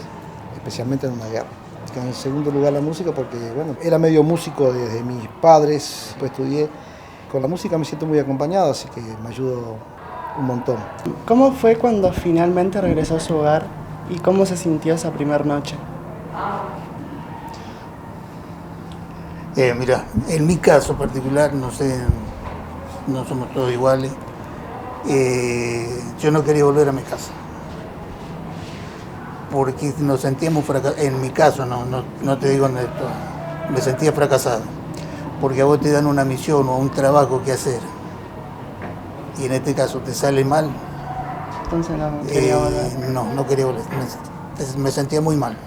especialmente en una guerra. En segundo lugar la música, porque bueno, era medio músico desde mis padres, después estudié. Con la música me siento muy acompañado, así que me ayudó un montón. ¿Cómo fue cuando finalmente regresó a su hogar y cómo se sintió esa primera noche? Mira, en mi caso particular, no sé, no somos todos iguales, yo no quería volver a mi casa, porque nos sentíamos fracasados. En mi caso, no te digo esto, me sentía fracasado, porque a vos te dan una misión o un trabajo que hacer, y en este caso te sale mal. Entonces no quería volver. No quería volver, me sentía muy mal,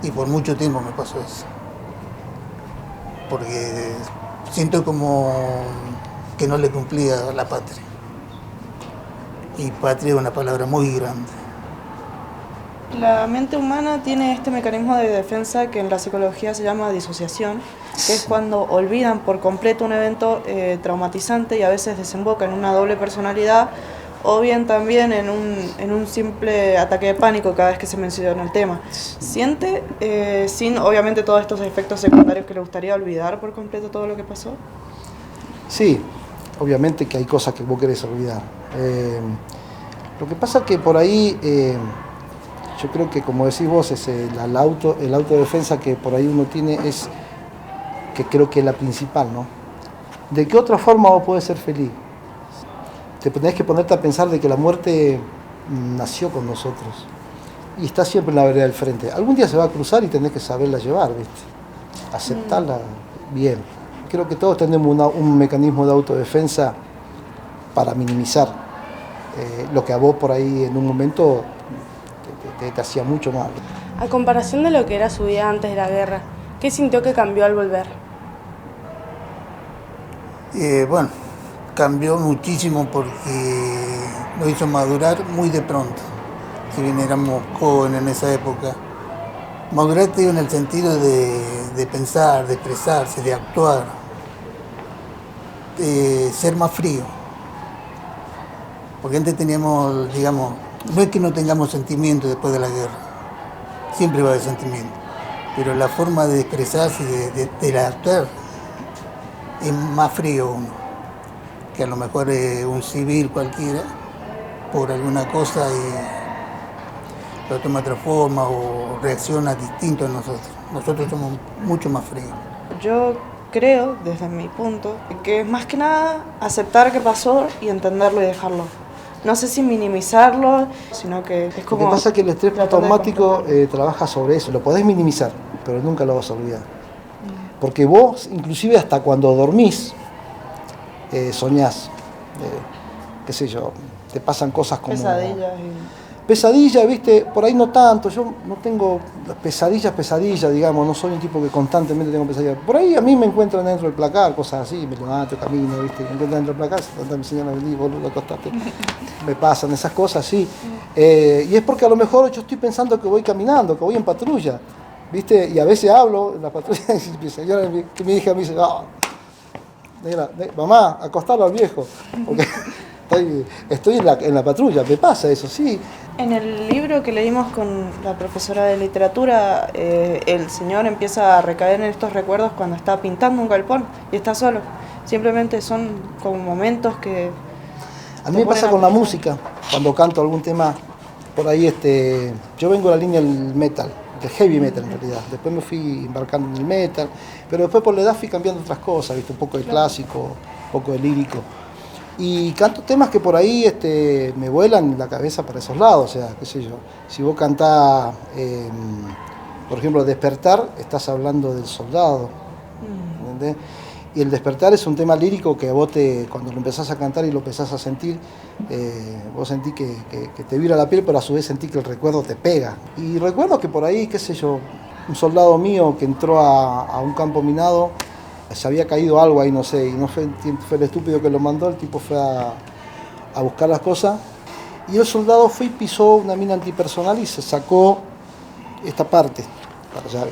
y por mucho tiempo me pasó eso, porque siento como que no le cumplía a la patria, y patria es una palabra muy grande. La mente humana tiene este mecanismo de defensa que en la psicología se llama disociación, que es cuando olvidan por completo un evento traumatizante y a veces desemboca en una doble personalidad, o bien también en un simple ataque de pánico cada vez que se menciona el tema. ¿Siente, sin obviamente todos estos efectos secundarios, que le gustaría olvidar por completo todo lo que pasó? Sí, obviamente que hay cosas que vos querés olvidar. Lo que pasa es que por ahí, yo creo que, como decís vos, es el autodefensa que por ahí uno tiene, es que creo que es la principal, ¿no? ¿De qué otra forma vos podés ser feliz? Te tenés que ponerte a pensar de que la muerte nació con nosotros y está siempre en la vereda del frente. Algún día se va a cruzar y tenés que saberla llevar, ¿viste? Aceptarla bien. Creo que todos tenemos un mecanismo de autodefensa para minimizar lo que a vos por ahí en un momento te hacía mucho mal. A comparación de lo que era su vida antes de la guerra, ¿qué sintió que cambió al volver? Bueno, cambió muchísimo porque lo hizo madurar muy de pronto. Si bien éramos jóvenes en esa época, madurar te digo en el sentido de pensar, de expresarse, de actuar, de ser más frío. Porque antes teníamos, digamos, no es que no tengamos sentimientos después de la guerra, siempre va a haber sentimientos, pero la forma de expresarse y de actuar es más frío uno, que a lo mejor un civil cualquiera, por alguna cosa, y lo toma de otra forma o reacciona distinto a nosotros. Nosotros somos mucho más fríos. Yo creo, desde mi punto, que es más que nada aceptar que pasó y entenderlo y dejarlo. No sé si minimizarlo, sino que es como... Lo que pasa es que el estrés postraumático trabaja sobre eso. Lo podés minimizar, pero nunca lo vas a olvidar. Porque vos, inclusive hasta cuando dormís, soñás, qué sé yo, te pasan cosas como... Pesadillas, viste, por ahí no tanto, yo no tengo pesadillas, digamos, no soy un tipo que constantemente tengo pesadillas. Por ahí a mí me encuentran dentro del placar, cosas así, me levanto, camino, viste, me encuentran dentro del placar, mi señora, vení, boludo, acostate. Me pasan esas cosas, sí. Y es porque a lo mejor yo estoy pensando que voy caminando, que voy en patrulla, viste, y a veces hablo en la patrulla y mi señora, mi hija me dice, no, mamá, acostalo al viejo, porque estoy en la patrulla, me pasa eso, sí. En el libro que leímos con la profesora de literatura, el señor empieza a recaer en estos recuerdos cuando está pintando un galpón y está solo. Simplemente son como momentos que... A mí me pasa con la música, cuando canto algún tema, por ahí yo vengo de la línea del metal, del heavy metal en realidad. Después me fui embarcando en el metal, pero después por la edad fui cambiando otras cosas, ¿viste? Un poco de clásico, un poco de lírico. Y canto temas que por ahí me vuelan la cabeza para esos lados, o sea, qué sé yo. Si vos cantás, por ejemplo, Despertar, estás hablando del soldado, ¿entendés? Y el Despertar es un tema lírico que vos cuando lo empezás a cantar y lo empezás a sentir, vos sentís que te vibra la piel, pero a su vez sentís que el recuerdo te pega. Y recuerdo que por ahí, qué sé yo, un soldado mío que entró a un campo minado, se había caído algo ahí, no sé, y no fue el estúpido que lo mandó, el tipo fue a buscar las cosas y el soldado fue y pisó una mina antipersonal y se sacó esta parte para allá.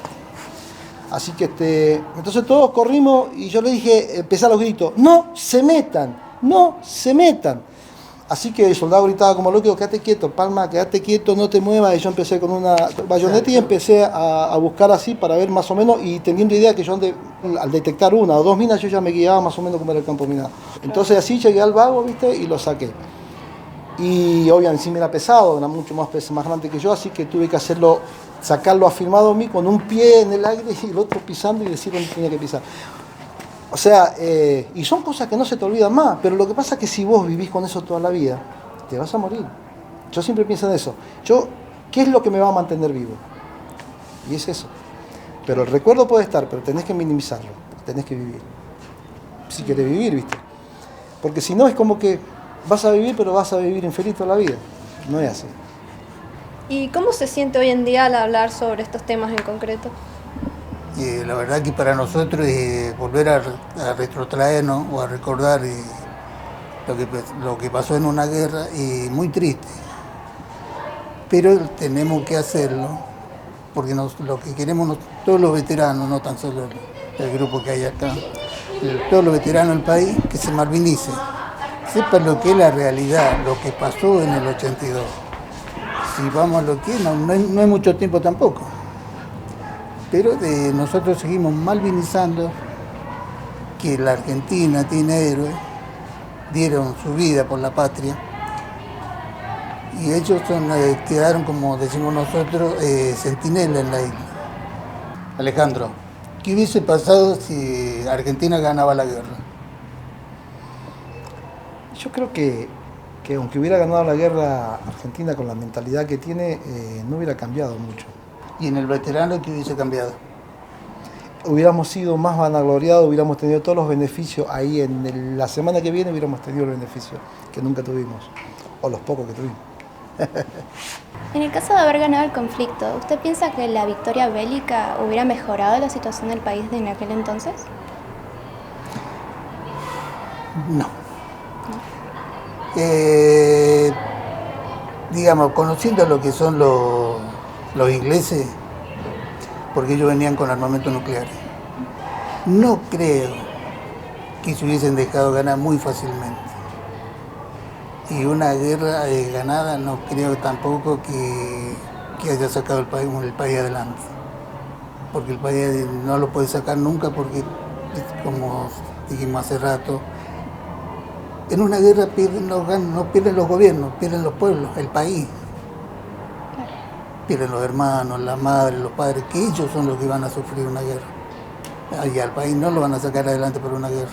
Así que entonces todos corrimos y yo le dije, empecé a los gritos, no se metan, no se metan. Así que el soldado gritaba como loco, quédate quieto, Palma, quédate quieto, no te muevas. Y yo empecé con una bayoneta y empecé a buscar así para ver más o menos, y teniendo idea que yo al detectar una o dos minas yo ya me guiaba más o menos como era el campo minado. Entonces así llegué al vago, ¿viste? Y lo saqué. Y obviamente sí me era pesado, era mucho más grande que yo, así que tuve que sacarlo afirmado a mí con un pie en el aire y el otro pisando y decir dónde tenía que pisar. O sea, y son cosas que no se te olvidan más, pero lo que pasa es que si vos vivís con eso toda la vida, te vas a morir. Yo siempre pienso en eso. ¿Qué es lo que me va a mantener vivo? Y es eso. Pero el recuerdo puede estar, pero tenés que minimizarlo, tenés que vivir. Si querés vivir, ¿viste? Porque si no es como que vas a vivir, pero vas a vivir infeliz toda la vida. No es así. ¿Y cómo se siente hoy en día al hablar sobre estos temas en concreto? La verdad que para nosotros volver a retrotraernos o a recordar lo que pasó en una guerra, muy triste. Pero tenemos que hacerlo, porque lo que queremos todos los veteranos, no tan solo el grupo que hay acá, todos los veteranos del país, que se malvinicen, sepan lo que es la realidad, lo que pasó en el 82. Si vamos a lo que no hay mucho tiempo tampoco. Pero nosotros seguimos malvinizando que la Argentina tiene héroes, dieron su vida por la patria, y ellos quedaron, como decimos nosotros, centinelas en la isla. Alejandro, ¿qué hubiese pasado si Argentina ganaba la guerra? Yo creo que aunque hubiera ganado la guerra Argentina con la mentalidad que tiene, no hubiera cambiado mucho. ¿Y en el veterano qué hubiese cambiado? Hubiéramos sido más vanagloriados, hubiéramos tenido todos los beneficios ahí la semana que viene, hubiéramos tenido los beneficios que nunca tuvimos, o los pocos que tuvimos. En el caso de haber ganado el conflicto, ¿usted piensa que la victoria bélica hubiera mejorado la situación del país en aquel entonces? No. Digamos, conociendo lo que son los ingleses, porque ellos venían con armamento nuclear, no creo que se hubiesen dejado ganar muy fácilmente. Y una guerra ganada no creo tampoco que haya sacado el país adelante. Porque el país no lo puede sacar nunca, porque, como dijimos hace rato, en una guerra no pierden los gobiernos, pierden los pueblos, el país. Pierden los hermanos, la madre, los padres, que ellos son los que van a sufrir una guerra. Y al país no lo van a sacar adelante por una guerra.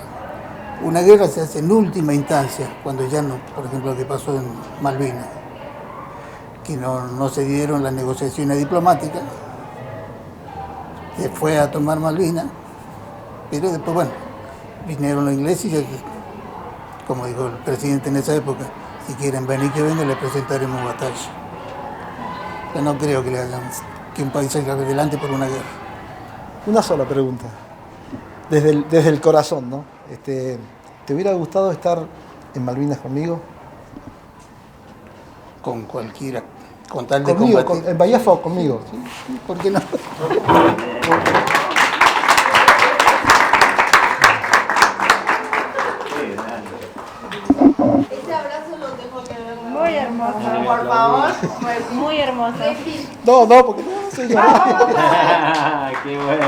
Una guerra se hace en última instancia, cuando ya no, por ejemplo, lo que pasó en Malvinas, que no se dieron las negociaciones diplomáticas, se fue a tomar Malvinas, pero después, bueno, vinieron los ingleses y, como dijo el presidente en esa época, si quieren venir que vengan, les presentaremos batalla. Yo no creo que un país salga adelante por una guerra. Una sola pregunta, desde el corazón, ¿no? ¿Te hubiera gustado estar en Malvinas conmigo? Con cualquiera, con tal de conmigo, combatir. en Bahía Fo, conmigo. Sí, ¿por qué no? Este abrazo lo tengo que ver. Muy hermoso. Por favor, pues muy hermoso. No, porque no soy yo. Qué bueno.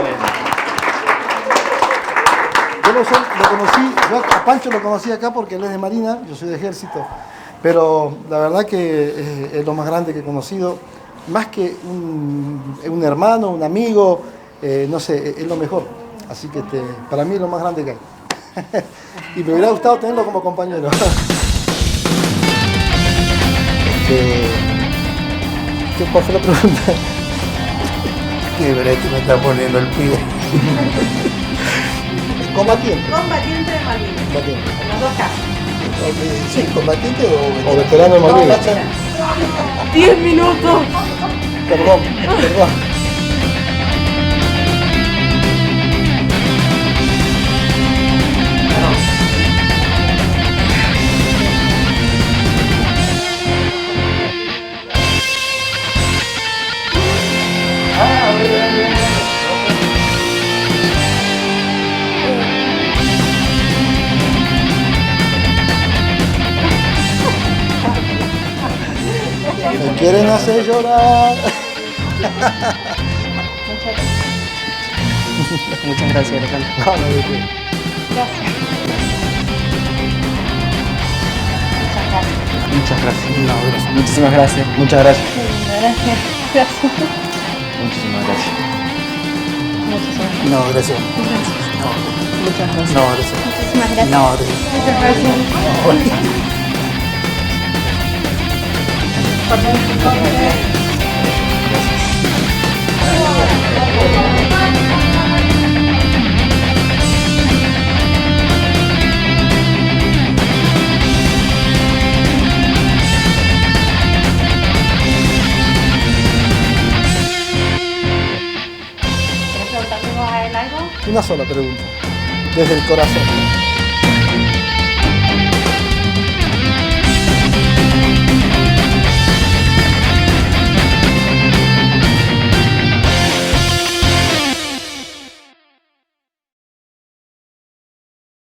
Yo a Pancho lo conocí acá porque él es de Marina, yo soy de Ejército, pero la verdad que es lo más grande que he conocido, más que un hermano, un amigo, no sé, es lo mejor, así que para mí es lo más grande que hay. Y me hubiera gustado tenerlo como compañero. ¿Cuál fue la pregunta? Qué brete me está poniendo el pibe. Combatiente. Combatiente de Malvinas. Combatiente. En los dos casos. Sí, combatiente O veterano de Malvinas. 10 minutos. Perdón. Me quieren hacer llorar. Muchas gracias, Alejandro. No, no, ¿de qué? Gracias. Muchas gracias. No, gracias. Muchísimas gracias. Muchas gracias. Gracias. Gracias. Muchísimas gracias. No, gracias. Muchas gracias. No, gracias. Muchísimas gracias. No, gracias. Muchas gracias. Una sola pregunta, desde el corazón.